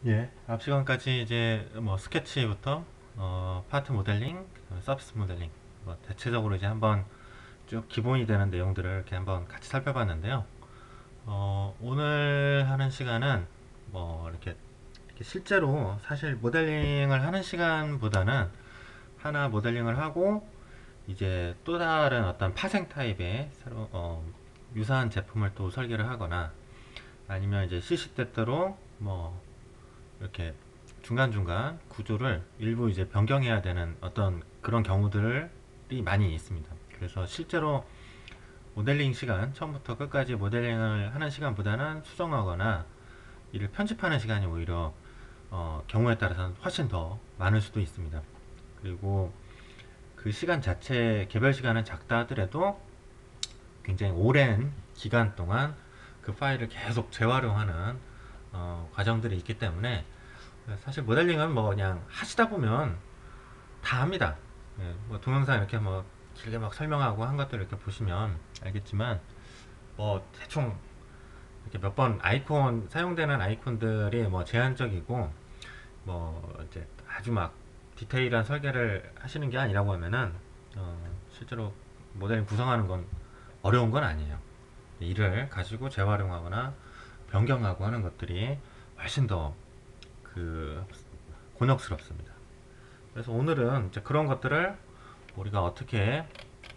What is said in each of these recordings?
예, 앞 시간까지 이제 뭐 스케치부터 파트 모델링, 서비스 모델링, 뭐 대체적으로 이제 한번 쭉 기본이 되는 내용들을 이렇게 한번 같이 살펴봤는데요. 오늘 하는 시간은 뭐 이렇게 실제로 사실 모델링을 하는 시간보다는 하나 모델링을 하고 이제 또 다른 어떤 파생 타입의 새로 유사한 제품을 또 설계를 하거나 아니면 이제 시시때때로 뭐 이렇게 중간중간 구조를 일부 이제 변경해야 되는 어떤 그런 경우들이 많이 있습니다. 그래서 실제로 모델링 시간, 처음부터 끝까지 모델링을 하는 시간보다는 수정하거나 이를 편집하는 시간이 오히려 경우에 따라서는 훨씬 더 많을 수도 있습니다. 그리고 그 시간 자체, 개별 시간은 작다 하더라도 굉장히 오랜 기간 동안 그 파일을 계속 재활용하는 과정들이 있기 때문에 사실 모델링은 뭐 그냥 하시다 보면 다 합니다. 예, 뭐 동영상 이렇게 뭐 길게 막 설명하고 한 것들 이렇게 보시면 알겠지만 뭐 대충 이렇게 몇 번 아이콘 사용되는 아이콘들이 뭐 제한적이고 뭐 이제 아주 막 디테일한 설계를 하시는 게 아니라고 하면은 실제로 모델링 구성하는 건 어려운 건 아니에요. 이를 가지고 재활용하거나 변경하고 하는 것들이 훨씬 더 그 곤혹스럽습니다. 그래서 오늘은 이제 그런 것들을 우리가 어떻게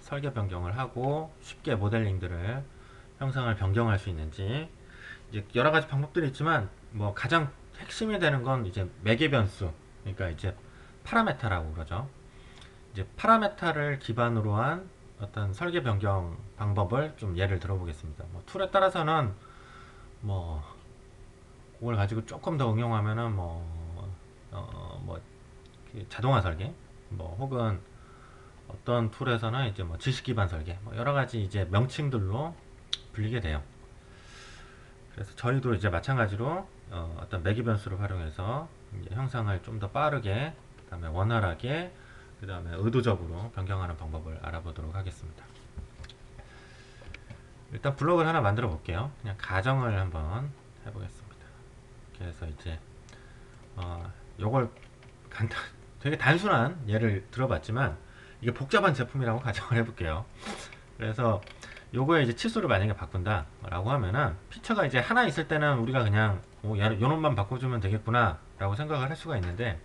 설계 변경을 하고 쉽게 모델링들을 형상을 변경할 수 있는지 이제 여러 가지 방법들이 있지만 뭐 가장 핵심이 되는 건 이제 매개 변수, 그러니까 이제 파라메타라고 그러죠. 이제 파라메타를 기반으로 한 어떤 설계 변경 방법을 좀 예를 들어보겠습니다. 뭐 툴에 따라서는 뭐 그걸 가지고 조금 더 응용하면은 뭐 자동화 설계, 뭐 혹은 어떤 툴에서는 이제 뭐 지식 기반 설계, 뭐 여러 가지 이제 명칭들로 불리게 돼요. 그래서 저희도 이제 마찬가지로 떤 매개 변수를 활용해서 이제 형상을 좀 더 빠르게, 그다음에 원활하게, 그다음에 의도적으로 변경하는 방법을 알아보도록 하겠습니다. 일단 블록을 하나 만들어 볼게요. 그냥 가정을 한번 해보겠습니다. 그래서 이제 요걸 간단 되게 단순한 예를 들어봤지만 이게 복잡한 제품이라고 가정을 해볼게요. 그래서 요거에 이제 치수를 만약에 바꾼다 라고 하면은 피처가 이제 하나 있을 때는 우리가 그냥 요 놈만 바꿔주면 되겠구나 라고 생각을 할 수가 있는데,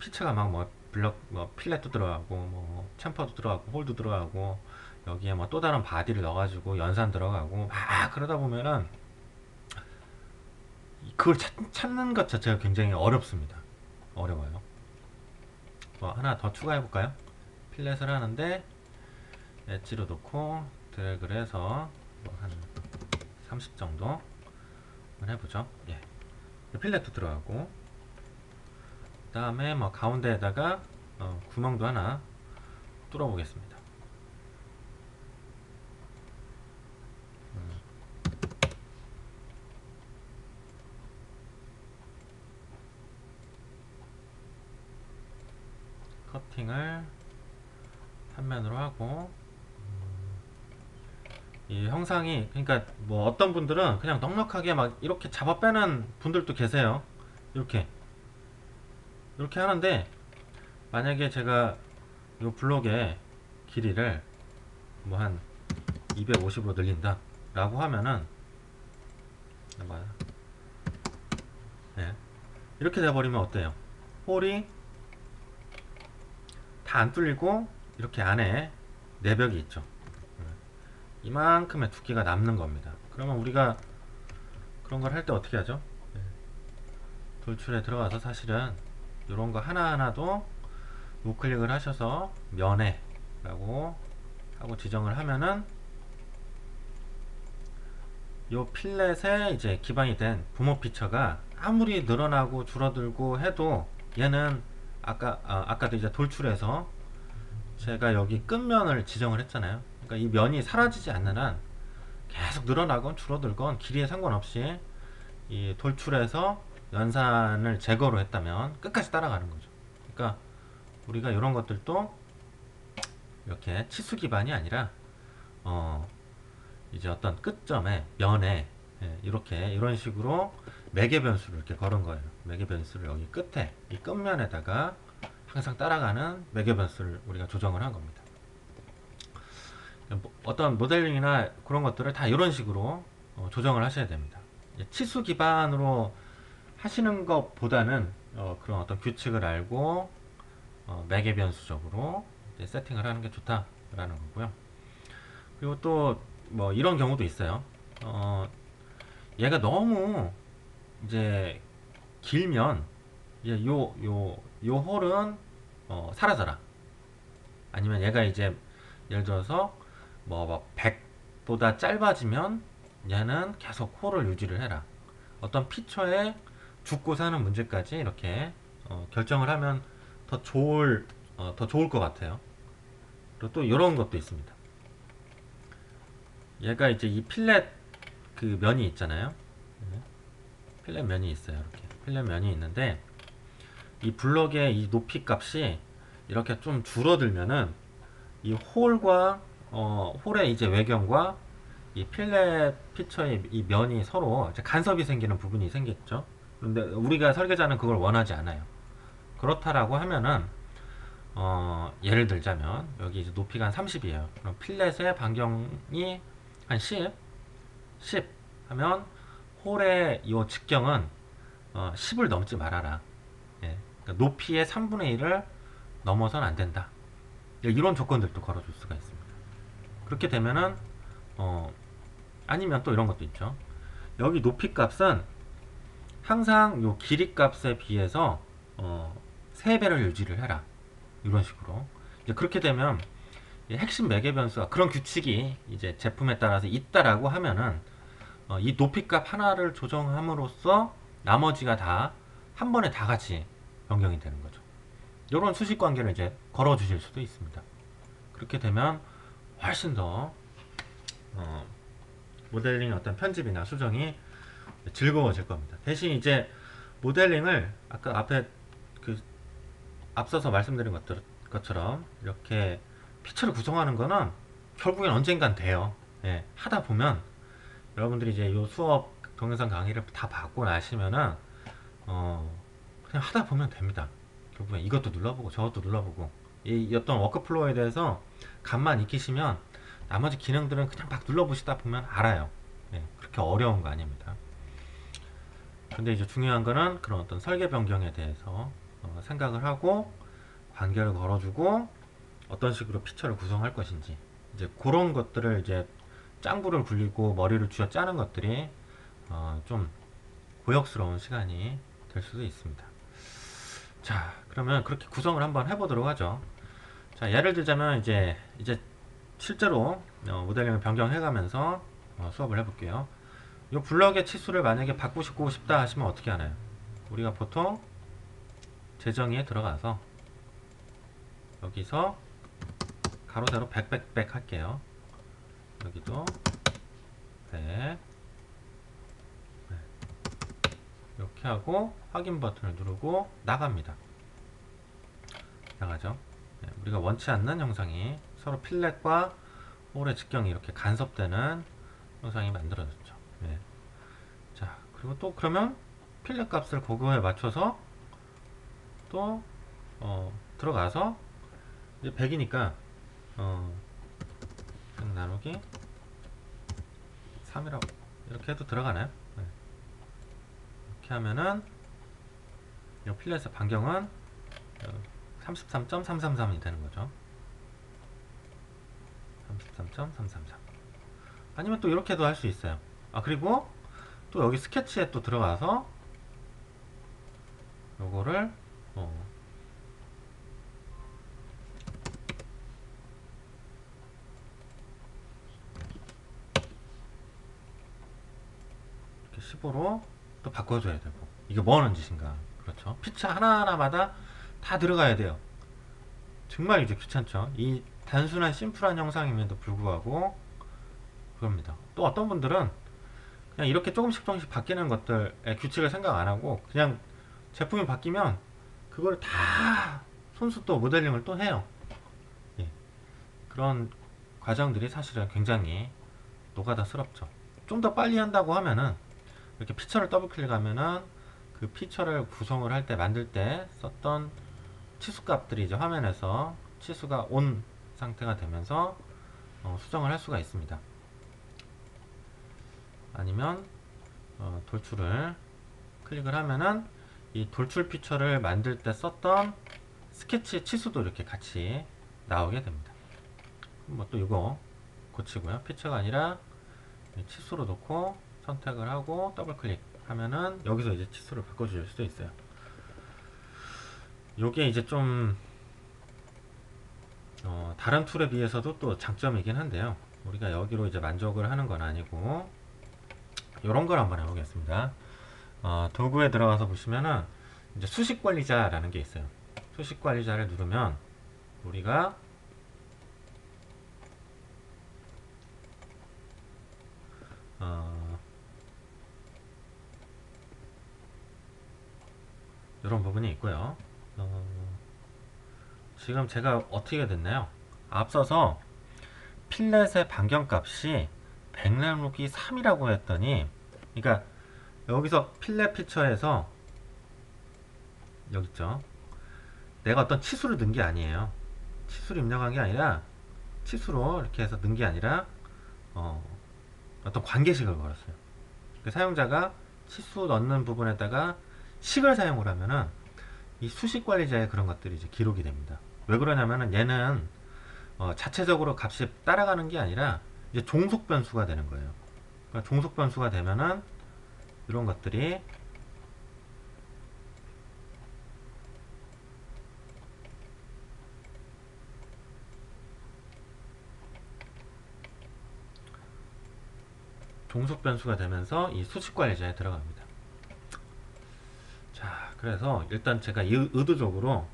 피처가 막 뭐 블럭 뭐 필렛도 들어가고 뭐 챔퍼도 들어가고 홀도 들어가고 여기에 뭐 또 다른 바디를 넣어가지고 연산 들어가고 막 그러다 보면은 그걸 찾는 것 자체가 굉장히 어렵습니다. 어려워요. 뭐 하나 더 추가해 볼까요? 필렛을 하는데 엣지로 놓고 드래그를 해서 뭐한 30 정도 해보죠. 예. 필렛도 들어가고, 그 다음에 뭐 가운데에다가 구멍도 하나 뚫어 보겠습니다. 커팅을 한 면으로 하고, 이 형상이, 그러니까 뭐 어떤 분들은 그냥 넉넉하게 막 이렇게 잡아 빼는 분들도 계세요. 이렇게 하는데, 만약에 제가 이 블록의 길이를 뭐 한 250으로 늘린다 라고 하면은 네. 이렇게 돼버리면 어때요? 홀이 다 안 뚫리고 이렇게 안에 내벽이 있죠. 이만큼의 두께가 남는 겁니다. 그러면 우리가 그런 걸 할 때 어떻게 하죠? 돌출에 들어가서 사실은 이런 거 하나하나도 우클릭을 하셔서 면에 라고 하고 지정을 하면은 이 필렛에 이제 기반이 된 부모 피처가 아무리 늘어나고 줄어들고 해도 얘는 아까도 이제 돌출해서 제가 여기 끝면을 지정을 했잖아요. 그러니까 이 면이 사라지지 않는 한 계속 늘어나건 줄어들건 길이에 상관없이 이 돌출해서 연산을 제거로 했다면 끝까지 따라가는 거죠. 그러니까 우리가 이런 것들도 이렇게 치수 기반이 아니라 이제 어떤 끝점에 면에 예, 이렇게 이런 식으로 매개 변수를 이렇게 걸은 거예요. 매개 변수를 여기 끝에 이 끝면에다가 항상 따라가는 매개 변수를 우리가 조정을 한 겁니다. 어떤 모델링이나 그런 것들을 다 이런 식으로 조정을 하셔야 됩니다. 치수 기반으로 하시는 것보다는 그런 어떤 규칙을 알고 매개 변수적으로 세팅을 하는 게 좋다라는 거고요. 그리고 또 뭐 이런 경우도 있어요. 얘가 너무 이제 길면 이제 요 홀은 사라져라. 아니면 얘가 이제 예를 들어서 뭐 100보다 짧아지면 얘는 계속 홀을 유지를 해라. 어떤 피처에 죽고 사는 문제까지 이렇게 결정을 하면 더 좋을 것 같아요. 그리고 또 이런 것도 있습니다. 얘가 이제 이 필렛 그 면이 있잖아요. 필렛 면이 있어요. 이렇게 필렛 면이 있는데 이 블럭의 이 높이 값이 이렇게 좀 줄어들면은 이 홀과 홀의 이제 외경과 이 필렛 피처의 이 면이 서로 이제 간섭이 생기는 부분이 생겼죠. 그런데 우리가 설계자는 그걸 원하지 않아요. 그렇다라고 하면은 예를 들자면 여기 이제 높이가 한 30이에요. 그럼 필렛의 반경이 한 10 하면 홀의 이 직경은 10을 넘지 말아라. 예. 그러니까 높이의 3분의 1을 넘어선 안 된다. 이런 조건들도 걸어줄 수가 있습니다. 그렇게 되면은 아니면 또 이런 것도 있죠. 여기 높이 값은 항상 요 길이 값에 비해서 3배를 유지를 해라. 이런 식으로. 이제 그렇게 되면 핵심 매개 변수가 그런 규칙이 이제 제품에 따라서 있다라고 하면은 이 높이 값 하나를 조정함으로써 나머지가 다 한 번에 다 같이 변경이 되는 거죠. 이런 수식 관계를 이제 걸어 주실 수도 있습니다. 그렇게 되면 훨씬 더 모델링의 어떤 편집이나 수정이 즐거워질 겁니다. 대신 이제 모델링을 아까 앞에 그 앞서서 말씀드린 것처럼 이렇게 피처를 구성하는 거는 결국엔 언젠간 돼요. 예, 하다 보면 여러분들이 이제 이 수업 동영상 강의를 다 받고 나시면은 그냥 하다 보면 됩니다. 결국엔 이것도 눌러보고 저것도 눌러보고 이 어떤 워크플로우에 대해서 감만 익히시면 나머지 기능들은 그냥 막 눌러보시다 보면 알아요. 예, 그렇게 어려운 거 아닙니다. 근데 이제 중요한 거는 그런 어떤 설계 변경에 대해서 생각을 하고 관계를 걸어주고 어떤 식으로 피처를 구성할 것인지 이제 그런 것들을 이제 짱구를 굴리고 머리를 쥐어 짜는 것들이 좀 고역스러운 시간이 될 수도 있습니다. 자, 그러면 그렇게 구성을 한번 해보도록 하죠. 자, 예를 들자면 이제 실제로 모델링을 변경해가면서 수업을 해볼게요. 이 블럭의 치수를 만약에 바꾸고 싶다 하시면 어떻게 하나요? 우리가 보통 재정의에 들어가서 여기서 가로 세로 100 할게요. 여기도 100 이렇게 하고 확인 버튼을 누르고 나갑니다. 나가죠. 네, 우리가 원치 않는 형상이 서로 필렛과 홀의 직경이 이렇게 간섭되는 형상이 만들어졌죠. 네. 자, 그리고 또 그러면 필렛 값을 그거에 맞춰서 또 들어가서 이제 100이니까 100 나누기 3이라고 이렇게 해도 들어가나요? 네. 이렇게 하면은 이 필렛의 반경은 33.333이 되는 거죠. 33.333. 아니면 또 이렇게도 할 수 있어요. 그리고 또 여기 스케치에 또 들어가서 요거를 이렇게 15로 또 바꿔줘야 되고 이게 뭐 하는 짓인가. 그렇죠. 피처 하나하나마다 다 들어가야 돼요. 정말 이제 귀찮죠. 이 단순한 심플한 형상임에도 불구하고 그럽니다. 또 어떤 분들은 그냥 이렇게 조금씩 바뀌는 것들의 규칙을 생각 안 하고 그냥 제품이 바뀌면 그걸 다 손수 또 모델링을 또 해요. 예. 그런 과정들이 사실은 굉장히 노가다스럽죠. 좀 더 빨리 한다고 하면은 이렇게 피처를 더블 클릭하면은 그 피처를 구성을 할 때 만들 때 썼던 치수 값들이 이제 화면에서 치수가 온 상태가 되면서 수정을 할 수가 있습니다. 아니면 돌출을 클릭을 하면은 이 돌출 피처를 만들 때 썼던 스케치 치수도 이렇게 같이 나오게 됩니다. 뭐 또 이거 고치고요. 피처가 아니라 치수로 놓고 선택을 하고 더블 클릭하면은 여기서 이제 치수를 바꿔줄 수도 있어요. 요게 이제 좀 다른 툴에 비해서도 또 장점이긴 한데요. 우리가 여기로 이제 만족을 하는 건 아니고 이런 걸 한번 해보겠습니다. 도구에 들어가서 보시면은 이제 수식 관리자라는 게 있어요. 수식 관리자를 누르면 우리가 이런 부분이 있고요. 지금 제가 어떻게 됐나요? 앞서서 필렛의 반경값이 백날루기 3이라고 했더니, 그러니까 여기서 필렛 피처에서 여기 있죠. 내가 어떤 치수를 넣은 게 아니에요. 치수를 입력한 게 아니라 치수로 이렇게 해서 넣은 게 아니라 어떤 관계식을 걸었어요. 그 사용자가 치수 넣는 부분에다가 식을 사용을 하면은 이 수식 관리자의 그런 것들이 이제 기록이 됩니다. 왜 그러냐면은 얘는 자체적으로 값이 따라가는 게 아니라 이제 종속 변수가 되는 거예요. 그러니까 종속 변수가 되면은 이런 것들이 종속 변수가 되면서 이 수식 관리자에 들어갑니다. 자, 그래서 일단 제가 의도적으로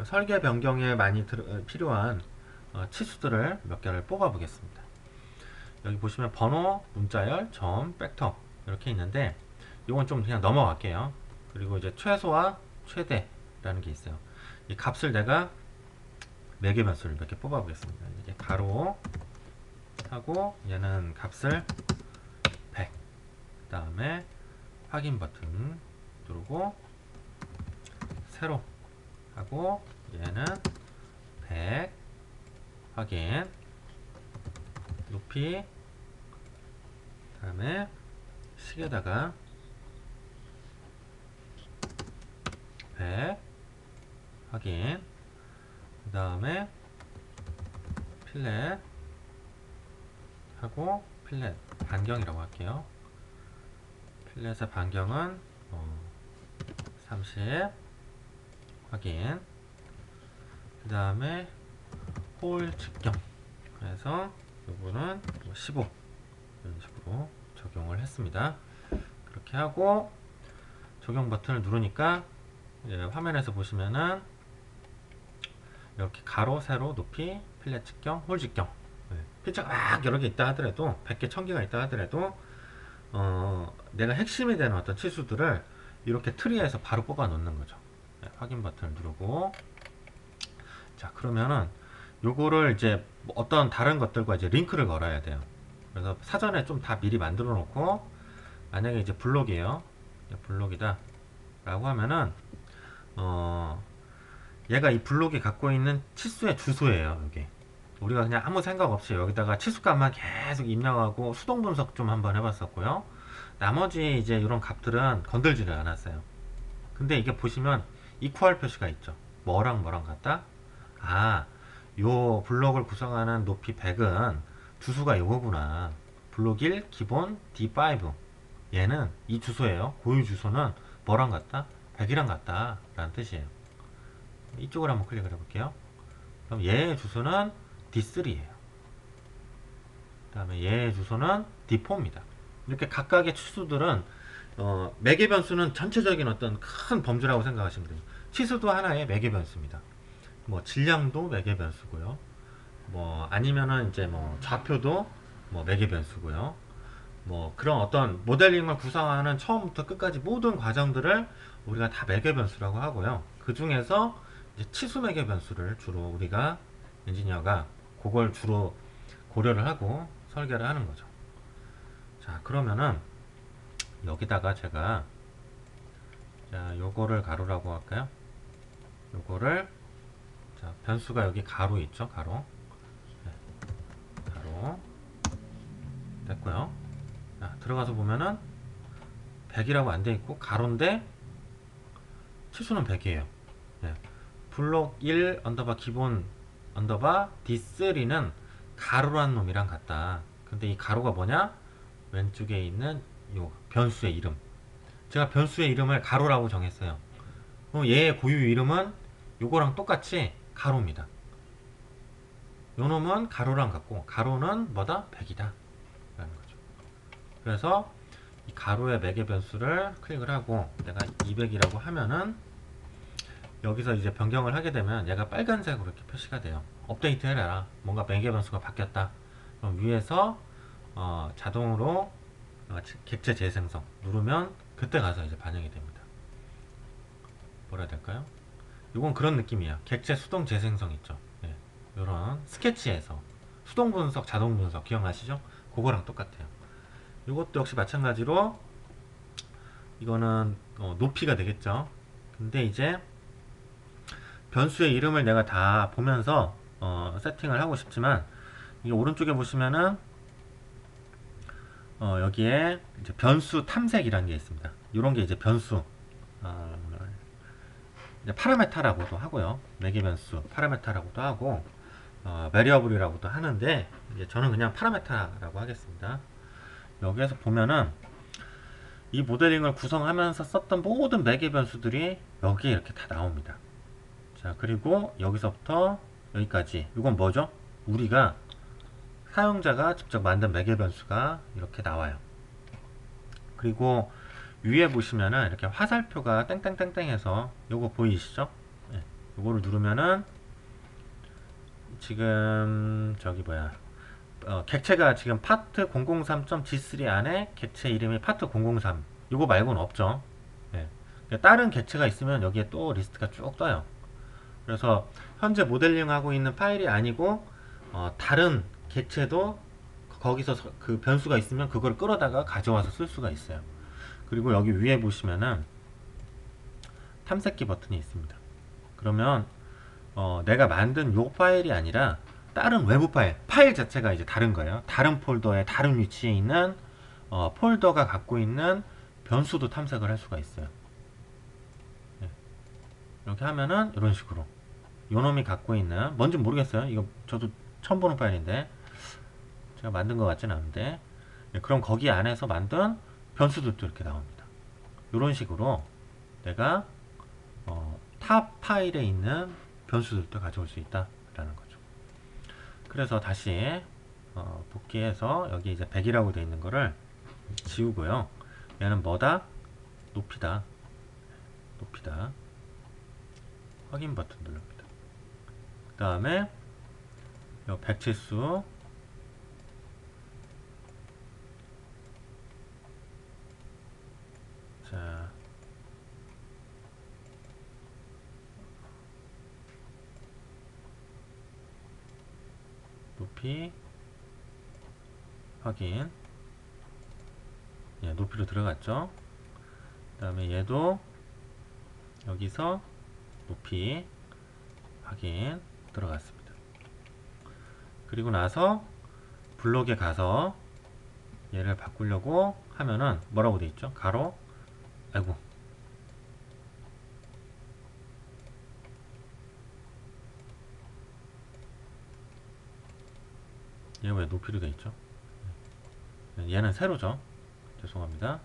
설계 변경에 많이 필요한 치수들을 몇 개를 뽑아 보겠습니다. 여기 보시면 번호, 문자열, 점, 벡터 이렇게 있는데 이건 좀 그냥 넘어갈게요. 그리고 이제 최소와 최대라는 게 있어요. 이 값을 내가 매개 변수를 몇 개 뽑아 보겠습니다. 이게 가로 하고 얘는 값을 100, 그 다음에 확인 버튼 누르고 세로 하고 얘는 100 확인, 높이, 그 다음에 식에다가 100 확인, 그 다음에 필렛 하고 필렛 반경이라고 할게요. 필렛의 반경은 30 확인, 그 다음에 홀 직경, 그래서 요거는 15 이런 식으로 적용을 했습니다. 그렇게 하고 적용 버튼을 누르니까 화면에서 보시면은 이렇게 가로, 세로, 높이, 필렛 직경, 홀 직경, 필자가 막 여러 개 있다 하더라도 100개, 1000개가 있다 하더라도 내가 핵심이 되는 어떤 치수들을 이렇게 트리에서 바로 뽑아 놓는 거죠. 확인 버튼을 누르고, 자, 그러면은 요거를 이제 어떤 다른 것들과 이제 링크를 걸어야 돼요. 그래서 사전에 좀 다 미리 만들어 놓고, 만약에 이제 블록이에요. 블록이다 라고 하면은 얘가 이 블록이 갖고 있는 치수의 주소예요. 이게 우리가 그냥 아무 생각 없이 여기다가 치수값만 계속 입력하고 수동 분석 좀 한번 해봤었고요. 나머지 이제 이런 값들은 건들지를 않았어요. 근데 이게 보시면 이퀄 표시가 있죠. 뭐랑 뭐랑 같다? 아, 요 블록을 구성하는 높이 100은 주소가 요거구나. 블록 1 기본 D5, 얘는 이 주소예요. 고유 주소는 뭐랑 같다? 100이랑 같다 라는 뜻이에요. 이쪽으로 한번 클릭을 해볼게요. 그럼 얘의 주소는 D3예요. 그 다음에 얘의 주소는 D4입니다. 이렇게 각각의 치수들은 매개 변수는 전체적인 어떤 큰 범주라고 생각하시면 됩니다. 치수도 하나의 매개 변수입니다. 뭐 질량도 매개 변수고요. 뭐 아니면은 이제 뭐 좌표도 뭐 매개 변수고요. 뭐 그런 어떤 모델링을 구성하는 처음부터 끝까지 모든 과정들을 우리가 다 매개 변수라고 하고요. 그 중에서 이제 치수 매개 변수를 주로 우리가 엔지니어가 그걸 주로 고려를 하고 설계를 하는 거죠. 자, 그러면은 여기다가 제가, 자, 요거를 가로라고 할까요? 요거를, 자, 변수가 여기 가로 있죠? 가로. 네, 가로. 됐고요. 자, 들어가서 보면은 100이라고 안 돼 있고 가로인데 치수는 100이에요. 네. 블록 1 언더바 기본 언더바 D3는 가로란 놈이랑 같다. 근데 이 가로가 뭐냐? 왼쪽에 있는 요 변수의 이름. 제가 변수의 이름을 가로라고 정했어요. 그럼 얘의 고유 이름은 요거랑 똑같이 가로입니다. 요 놈은 가로랑 같고 가로는 뭐다? 100이다 라는 거죠. 그래서 이 가로의 매개 변수를 클릭을 하고 내가 200이라고 하면은 여기서 이제 변경을 하게 되면 얘가 빨간색으로 이렇게 표시가 돼요. 업데이트 해라. 뭔가 매개 변수가 바뀌었다. 그럼 위에서 자동으로 객체 재생성 누르면 그때 가서 이제 반영이 됩니다. 뭐라 해야 될까요? 이건 그런 느낌이야. 객체 수동 재생성 있죠. 네. 이런 스케치에서 수동 분석, 자동 분석 기억나시죠? 그거랑 똑같아요. 이것도 역시 마찬가지로 이거는 높이가 되겠죠. 근데 이제 변수의 이름을 내가 다 보면서 세팅을 하고 싶지만 이게 오른쪽에 보시면은 여기에 이제 변수 탐색이라는 게 있습니다. 이런 게 이제 변수 이제 파라메타라고도 하고요. 매개 변수 파라메타라고도 하고 베리어블이라고도 하는데 이제 저는 그냥 파라메타라고 하겠습니다. 여기에서 보면은 이 모델링을 구성하면서 썼던 모든 매개 변수들이 여기에 이렇게 다 나옵니다. 자, 그리고 여기서부터 여기까지 이건 뭐죠? 우리가 사용자가 직접 만든 매개 변수가 이렇게 나와요. 그리고 위에 보시면은 이렇게 화살표가 땡땡땡땡 해서 요거 보이시죠? 네, 요거를 누르면은 지금 저기 뭐야 객체가 지금 파트 003.g3 안에 객체 이름이 파트 003 요거 말고는 없죠. 네. 다른 객체가 있으면 여기에 또 리스트가 쭉 떠요. 그래서 현재 모델링 하고 있는 파일이 아니고 다른 객체도 거기서 그 변수가 있으면 그걸 끌어다가 가져와서 쓸 수가 있어요. 그리고 여기 위에 보시면은 탐색기 버튼이 있습니다. 그러면 내가 만든 요 파일이 아니라 다른 외부 파일 자체가 이제 다른 거예요. 다른 폴더에 다른 위치에 있는 폴더가 갖고 있는 변수도 탐색을 할 수가 있어요. 네. 이렇게 하면은 이런 식으로 요놈이 갖고 있는 뭔지 모르겠어요. 이거 저도 처음 보는 파일인데 제가 만든 것 같지는 않은데 네, 그럼 거기 안에서 만든 변수들도 이렇게 나옵니다. 이런 식으로 내가 탑 파일에 있는 변수들도 가져올 수 있다라는 거죠. 그래서 다시 복귀해서 여기 이제 100이라고 되어 있는 거를 지우고요. 얘는 뭐다? 높이다. 높이다. 확인 버튼 누릅니다. 그 다음에 요 백치수 자 높이 확인. 예, 높이로 들어갔죠. 그 다음에 얘도 여기서 높이 확인 들어갔습니다. 그리고 나서 블록에 가서 얘를 바꾸려고 하면은 뭐라고 돼 있죠? 가로 아이고 얘 왜 높이로 돼 있죠? 얘는 세로죠. 죄송합니다.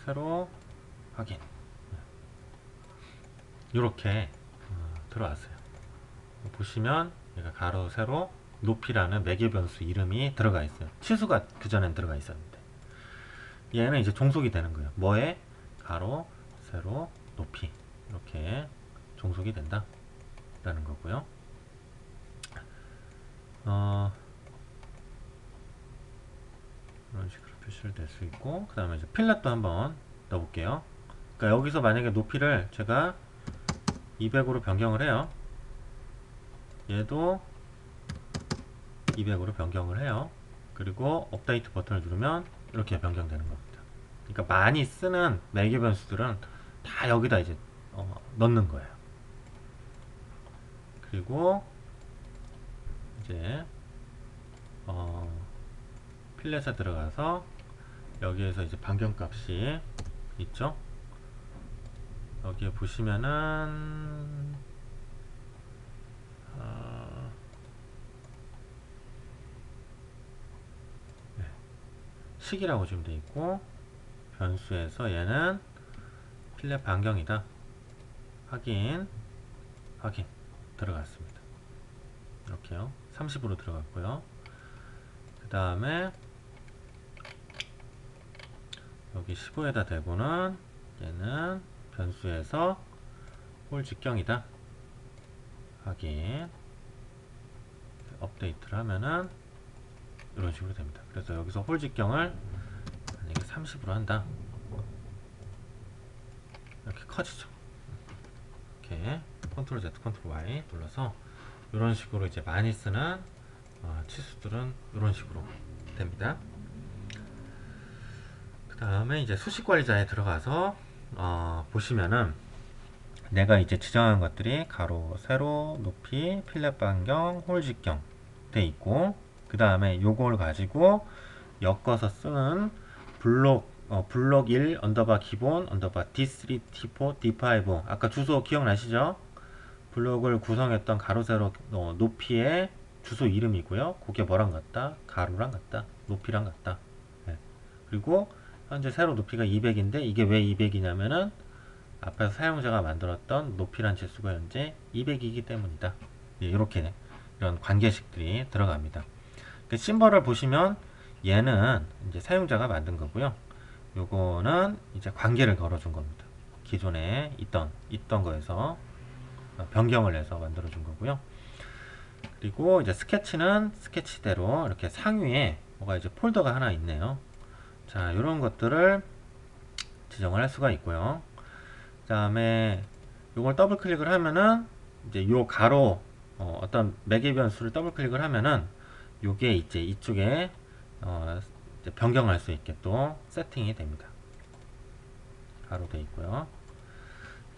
세로 확인. 이렇게 들어왔어요. 보시면 얘가 가로 세로 높이라는 매개 변수 이름이 들어가 있어요. 치수가 그전엔 들어가 있었는데 얘는 이제 종속이 되는 거예요. 뭐에? 가로 세로 높이 이렇게 종속이 된다 라는 거고요. 이런 식으로 표시를 낼 수 있고 그 다음에 이제 필렛도 한번 넣어볼게요. 그러니까 여기서 만약에 높이를 제가 200으로 변경을 해요. 얘도 200으로 변경을 해요. 그리고 업데이트 버튼을 누르면 이렇게 변경되는 겁니다. 그러니까 많이 쓰는 매개 변수들은 다 여기다 이제 넣는 거예요. 그리고 이제 필렛에 들어가서 여기에서 이제 변경값이 있죠. 여기에 보시면은 식이라고 지금 돼 있고, 변수에서 얘는 필렛 변경이다. 확인 들어갔습니다. 이렇게요. 30으로 들어갔고요. 그 다음에 여기 15에다 대고는 얘는 변수에서 홀 직경이다. 확인. 업데이트를 하면은 이런 식으로 됩니다. 그래서 여기서 홀 직경을 만약에 30으로 한다. 이렇게 커지죠. 이렇게 컨트롤 Z, 컨트롤 Y 눌러서 이런 식으로 이제 많이 쓰는 치수들은 이런 식으로 됩니다. 그 다음에 이제 수식관리자에 들어가서 보시면은 내가 이제 지정한 것들이 가로, 세로, 높이, 필렛 반경, 홀 직경 돼 있고, 그 다음에 요걸 가지고 엮어서 쓰는 블록 1 언더바 기본 언더바 D3, D4, D5 아까 주소 기억나시죠? 블록을 구성했던 가로, 세로, 높이의 주소 이름이고요. 그게 뭐랑 같다? 가로랑 같다. 높이랑 같다. 네. 그리고 현재 세로 높이가 200인데 이게 왜 200이냐면은 앞에서 사용자가 만들었던 높이란 지수가 현재 200이기 때문이다. 예, 이렇게 이런 관계식들이 들어갑니다. 그 심벌을 보시면 얘는 이제 사용자가 만든 거고요. 요거는 이제 관계를 걸어준 겁니다. 기존에 있던 거에서 변경을 해서 만들어 준 거고요. 그리고 이제 스케치는 스케치대로 이렇게 상위에 뭐가 이제 폴더가 하나 있네요. 자, 이런 것들을 지정을 할 수가 있고요. 그 다음에 요걸 더블 클릭을 하면은 이제 요 가로 어떤 매개 변수를 더블 클릭을 하면은 요게 이제 이쪽에 이제 변경할 수 있게 또 세팅이 됩니다. 가로 돼 있고요.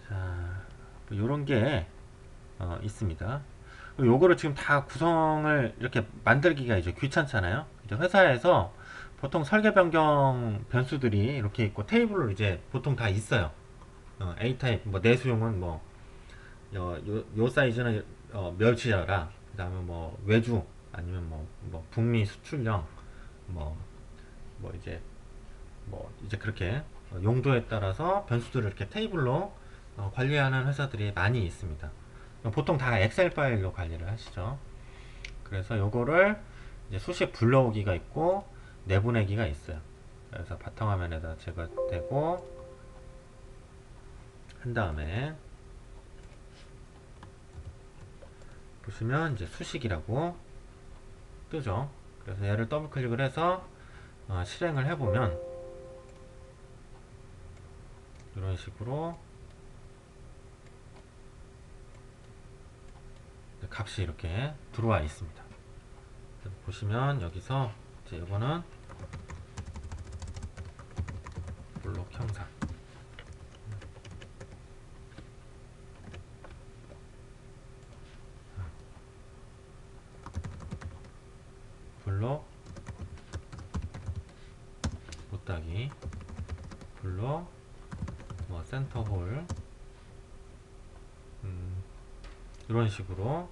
자, 요런 게 있습니다. 요거를 지금 다 구성을 이렇게 만들기가 이제 귀찮잖아요. 이제 회사에서 보통 설계 변경 변수들이 이렇게 있고 테이블로 이제 보통 다 있어요. A 타입 뭐 내수용은 뭐 요 사이즈는 멸치여라. 그다음에 뭐 외주 아니면 뭐 북미 수출령 뭐 이제 그렇게 용도에 따라서 변수들을 이렇게 테이블로 관리하는 회사들이 많이 있습니다. 보통 다 엑셀 파일로 관리를 하시죠. 그래서 요거를 이제 수식 불러오기가 있고 내보내기가 있어요. 그래서 바탕화면에다 제거되고 한 다음에 보시면 이제 수식이라고 뜨죠. 그래서 얘를 더블 클릭을 해서 실행을 해보면 이런 식으로 값이 이렇게 들어와 있습니다. 보시면 여기서 이제 이거는 블록 형상 블록 못따기 블록 뭐 센터 홀 이런 식으로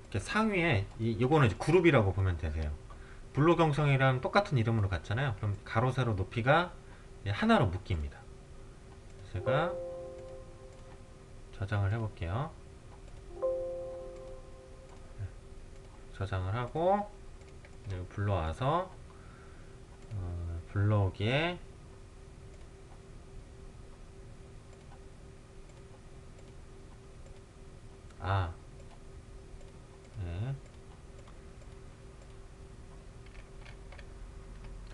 이렇게 상위에 이거는 이제 그룹이라고 보면 되세요. 블록 형성이랑 똑같은 이름으로 갔잖아요. 그럼 가로 세로 높이가 하나로 묶입니다. 제가 저장을 해볼게요. 저장을 하고 불러와서 블록에 네.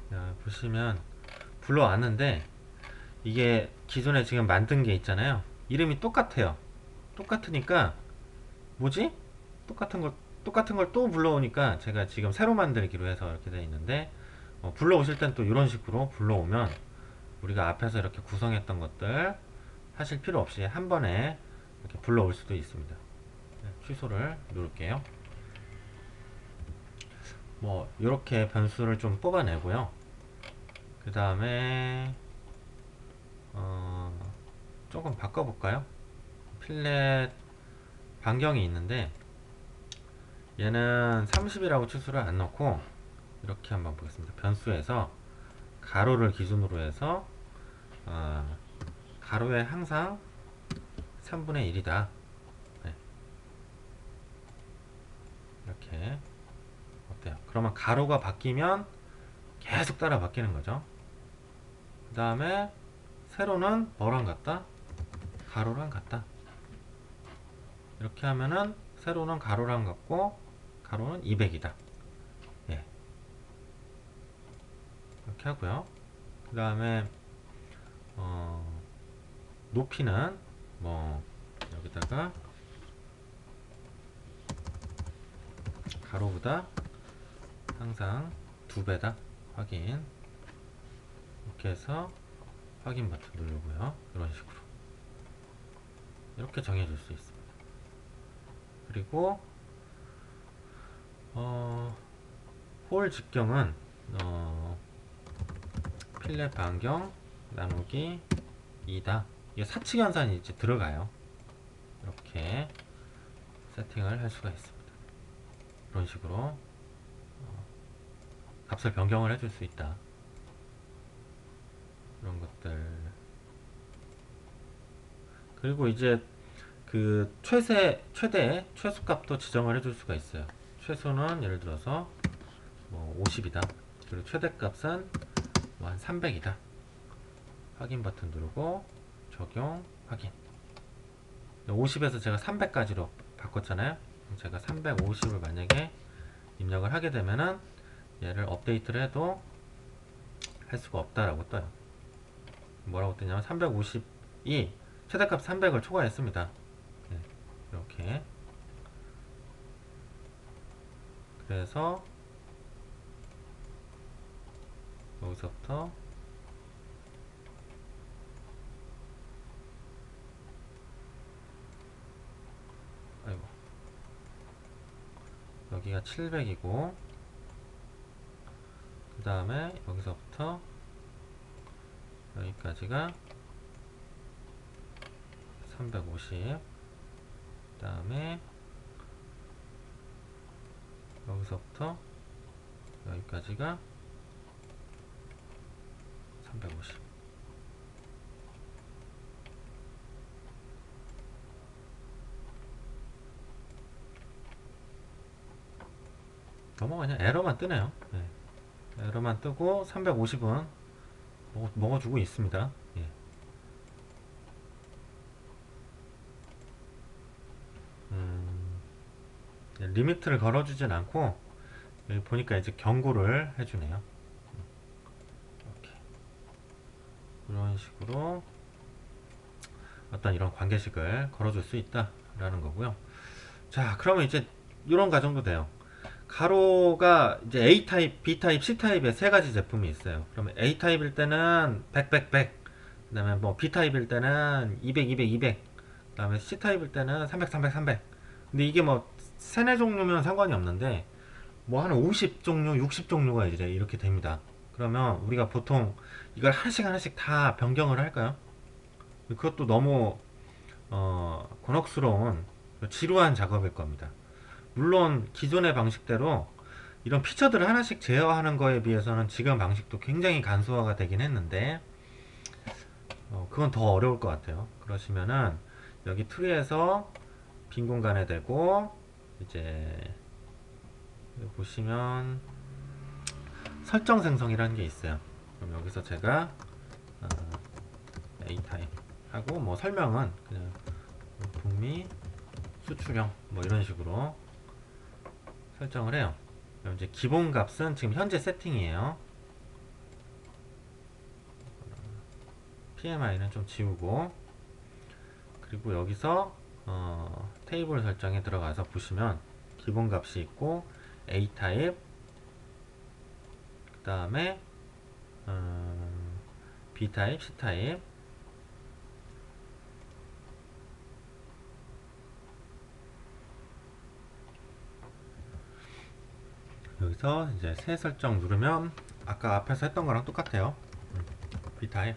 자, 보시면 불러왔는데 이게 기존에 지금 만든 게 있잖아요. 이름이 똑같아요. 똑같으니까 뭐지? 똑같은 걸 또 불러오니까 제가 지금 새로 만들기로 해서 이렇게 되어 있는데, 불러오실 땐 또 이런 식으로 불러오면 우리가 앞에서 이렇게 구성했던 것들 하실 필요 없이 한 번에 이렇게 불러올 수도 있습니다. 취소를 누를게요. 뭐 이렇게 변수를 좀 뽑아내고요. 그 다음에 조금 바꿔볼까요? 필렛 반경이 있는데 얘는 30이라고 치수를 안 넣고 이렇게 한번 보겠습니다. 변수에서 가로를 기준으로 해서 가로에 항상 3분의 1이다. 네. 이렇게 어때요? 그러면 가로가 바뀌면 계속 따라 바뀌는 거죠. 그 다음에 세로는 뭐랑 같다? 가로랑 같다. 이렇게 하면은 세로는 가로랑 같고 가로는 200이다. 예. 이렇게 하고요. 그 다음에 높이는 뭐 여기다가 가로보다 항상 2배다 확인. 이렇게 해서 확인 버튼 누르고요. 이런 식으로 이렇게 정해줄 수 있습니다. 그리고 홀 직경은 필렛 반경 나누기 2다. 이게 사칙 연산이 이제 들어가요. 이렇게 세팅을 할 수가 있습니다. 이런 식으로 값을 변경을 해줄 수 있다. 이런 것들. 그리고 이제 그 최대 최소값도 지정을 해줄 수가 있어요. 최소는 예를 들어서 뭐 50이다. 그리고 최대값은 뭐 한 300이다. 확인 버튼 누르고 적용 확인. 50에서 제가 300까지로 바꿨잖아요. 제가 350을 만약에 입력을 하게 되면은 얘를 업데이트를 해도 할 수가 없다라고 떠요. 뭐라고 뜨냐면 350이 최대값 300을 초과했습니다. 네, 이렇게. 그래서 여기서부터 아이고, 여기가 700이고 그 다음에 여기서부터 여기까지가 350. 그 다음에 여기서부터 여기까지가 350. 넘어가냐? 에러만 뜨네요. 네. 에러만 뜨고 350은 먹어주고 있습니다. 예. 리미트를 걸어주진 않고 여기 보니까 이제 경고를 해주네요. 이렇게. 이런 식으로 어떤 이런 관계식을 걸어줄 수 있다라는 거고요. 자, 그러면 이제 이런 과정도 돼요. 가로가 이제 A 타입, B 타입, C 타입의 세 가지 제품이 있어요. 그러면 A 타입일 때는 100, 100, 100. 그다음에 뭐 B 타입일 때는 200, 200, 200. 그다음에 C 타입일 때는 300, 300, 300. 근데 이게 뭐 세네 종류면 상관이 없는데 뭐 한 50종류, 60종류가 이제 이렇게 됩니다. 그러면 우리가 보통 이걸 하나씩 하나씩 다 변경을 할까요? 그것도 너무 곤혹스러운 지루한 작업일 겁니다. 물론 기존의 방식대로 이런 피처들을 하나씩 제어하는 거에 비해서는 지금 방식도 굉장히 간소화가 되긴 했는데 그건 더 어려울 것 같아요. 그러시면은 여기 트리에서 빈 공간에 대고 이제 보시면 설정 생성이라는 게 있어요. 그럼 여기서 제가 A 타입 하고 뭐 설명은 그냥 북미 수출형 뭐 이런 식으로 설정을 해요. 그럼 이제 기본 값은 지금 현재 세팅이에요. PMI는 좀 지우고, 그리고 여기서 테이블 설정에 들어가서 보시면 기본 값이 있고 A 타입, 그 다음에 B 타입, C 타입, 여기서 이제 새 설정 누르면 아까 앞에서 했던 거랑 똑같아요. B 타입,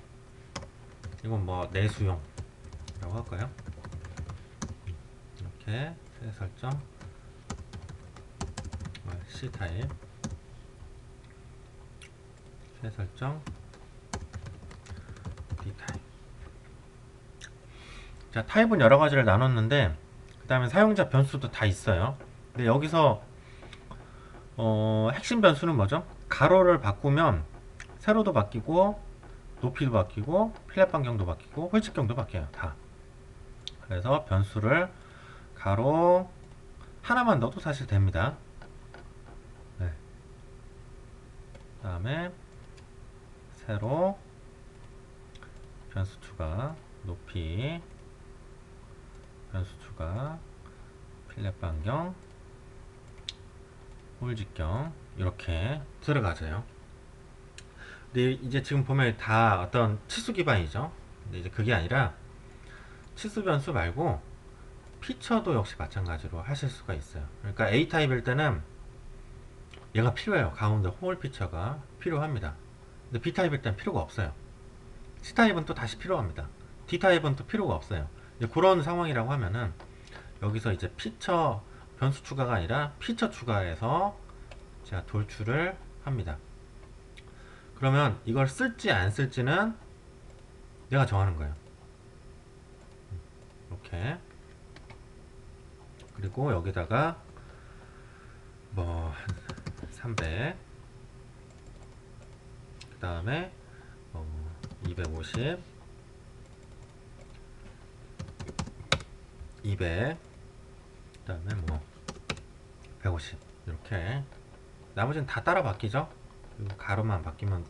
이건 뭐 내수용 라고 할까요? 이렇게 새 설정, C 타입, 새 설정, D 타입. 자, 타입은 여러 가지를 나눴는데, 그 다음에 사용자 변수도 다 있어요. 근데 여기서 핵심 변수는 뭐죠? 가로를 바꾸면 세로도 바뀌고 높이도 바뀌고 필렛 반경도 바뀌고 홀직경도 바뀌어요. 다. 그래서 변수를 가로 하나만 넣어도 사실 됩니다. 네. 그 다음에 세로, 변수 추가, 높이, 변수 추가, 필렛 반경, 홀직경, 이렇게 들어가져요. 근데 이제 지금 보면 다 어떤 치수 기반이죠. 근데 이제 그게 아니라 치수 변수 말고 피처도 역시 마찬가지로 하실 수가 있어요. 그러니까 A 타입일 때는 얘가 필요해요. 가운데 홀 피처가 필요합니다. 근데 B 타입일 때는 필요가 없어요. C 타입은 또 다시 필요합니다. D 타입은 또 필요가 없어요. 이제 그런 상황이라고 하면은 여기서 이제 피처 변수 추가가 아니라 피처 추가해서 제가 돌출을 합니다. 그러면 이걸 쓸지 안 쓸지는 내가 정하는 거예요. 이렇게. 그리고 여기다가 뭐 300, 그 다음에 250, 200, 그 다음에 뭐 150, 이렇게. 나머지는 다 따라 바뀌죠. 그리고 가로만 바뀌면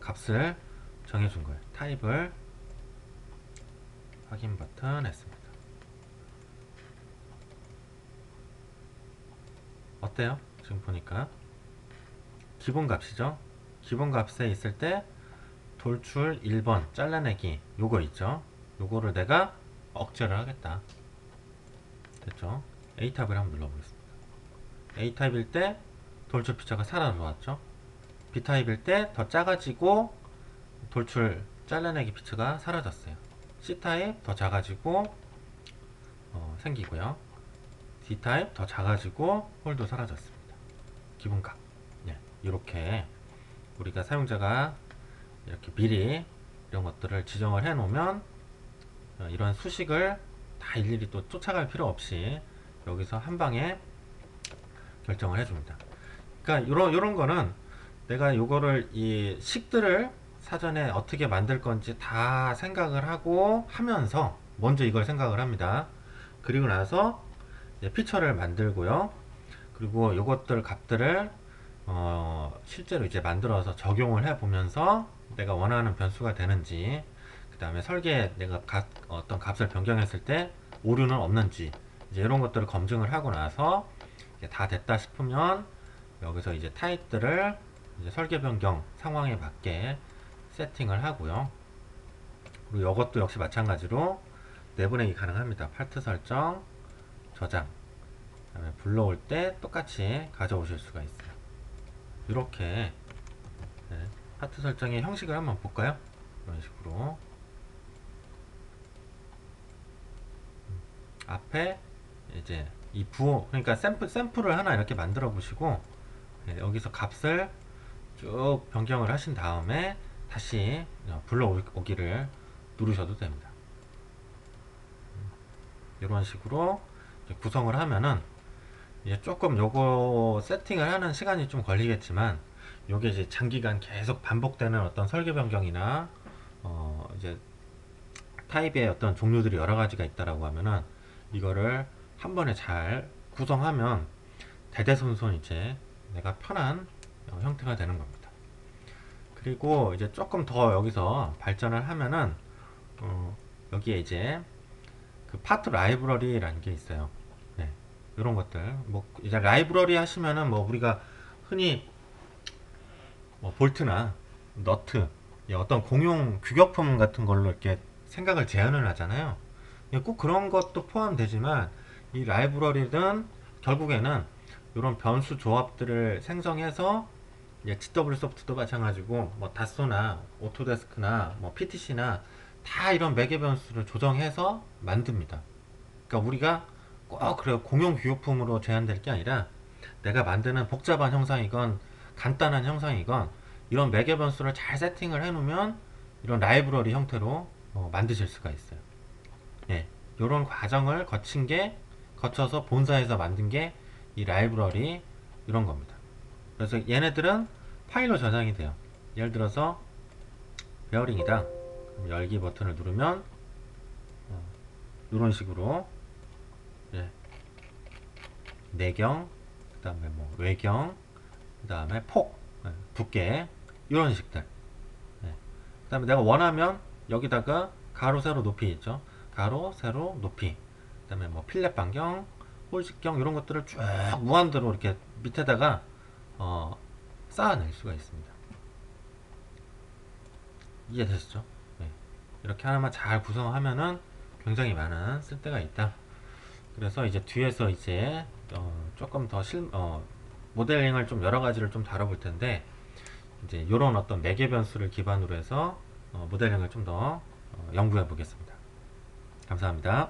값을 정해준 거예요. 타입을 확인 버튼 했습니다. 어때요? 지금 보니까 기본 값이죠. 기본 값에 있을 때 돌출 1번 잘라내기 요거 있죠. 요거를 내가 억제를 하겠다. 됐죠? A탑을 한번 눌러보겠습니다. A타입일 때 돌출 피처가 사라져왔죠. B타입일 때 더 작아지고 돌출 잘라내기 피처가 사라졌어요. C타입 더 작아지고 생기고요. D타입 더 작아지고 홀도 사라졌습니다. 기본값. 네, 이렇게 우리가 사용자가 이렇게 미리 이런 것들을 지정을 해 놓으면 이런 수식을 다 일일이 또 쫓아갈 필요 없이 여기서 한 방에 결정을 해줍니다. 그러니까 요런 거는 내가 요거를 이 식들을 사전에 어떻게 만들 건지 다 생각을 하고 하면서 먼저 이걸 생각을 합니다. 그리고 나서 이제 피처를 만들고요. 그리고 요것들 값들을 실제로 이제 만들어서 적용을 해 보면서 내가 원하는 변수가 되는지, 그 다음에 설계에 내가 어떤 값을 변경했을 때 오류는 없는지, 이제 이런 것들을 검증을 하고 나서 이제 다 됐다 싶으면 여기서 이제 타입들을 이제 설계 변경 상황에 맞게 세팅을 하고요. 그리고 이것도 역시 마찬가지로 내보내기 가능합니다. 파트 설정, 저장, 그다음에 불러올 때 똑같이 가져오실 수가 있어요. 이렇게 파트 설정의 형식을 한번 볼까요? 이런 식으로 앞에 이제 이 부호, 그러니까 샘플을 하나 이렇게 만들어 보시고 여기서 값을 쭉 변경을 하신 다음에 다시 불러오기를 누르셔도 됩니다. 이런 식으로 구성을 하면은 이제 조금 요거 세팅을 하는 시간이 좀 걸리겠지만 요게 이제 장기간 계속 반복되는 어떤 설계 변경이나 이제 타입의 어떤 종류들이 여러 가지가 있다라고 하면은 이거를 한 번에 잘 구성하면 대대손손 이제 내가 편한 형태가 되는 겁니다. 그리고 이제 조금 더 여기서 발전을 하면은 여기에 이제 그 파트 라이브러리라는 게 있어요. 네. 이런 것들. 뭐 이제 라이브러리 하시면은 뭐 우리가 흔히 뭐 볼트나 너트, 어떤 공용 규격품 같은 걸로 이렇게 생각을 재현을 하잖아요. 꼭 그런 것도 포함되지만 이 라이브러리는 결국에는 이런 변수 조합들을 생성해서 GW 소프트도 마찬가지고 뭐 다소나 오토데스크나 뭐 PTC나 다 이런 매개 변수를 조정해서 만듭니다. 그러니까 우리가 꼭 그래 공용 규격품으로 제한될 게 아니라 내가 만드는 복잡한 형상이건 간단한 형상이건 이런 매개 변수를 잘 세팅을 해 놓으면 이런 라이브러리 형태로 만드실 수가 있어요. 예, 이런 과정을 거쳐서 본사에서 만든 게 이 라이브러리 이런 겁니다. 그래서 얘네들은 파일로 저장이 돼요. 예를 들어서 베어링이다. 열기 버튼을 누르면 이런 식으로 예, 내경, 그 다음에 뭐 외경, 그 다음에 폭, 두께 이런 식들. 그 다음에 내가 원하면 여기다가 가로 세로 높이 있죠. 가로 세로 높이. 그 다음에 뭐 필렛 반경, 홀직경 이런 것들을 쭉 무한대로 이렇게 밑에다가 쌓아낼 수가 있습니다. 이해되시죠? 네. 이렇게 하나만 잘 구성하면은 굉장히 많은 쓸데가 있다. 그래서 이제 뒤에서 이제 조금 더 모델링을 좀 여러 가지를 좀 다뤄볼 텐데 이제 이런 어떤 매개 변수를 기반으로 해서 모델링을 좀 더 연구해 보겠습니다. 감사합니다.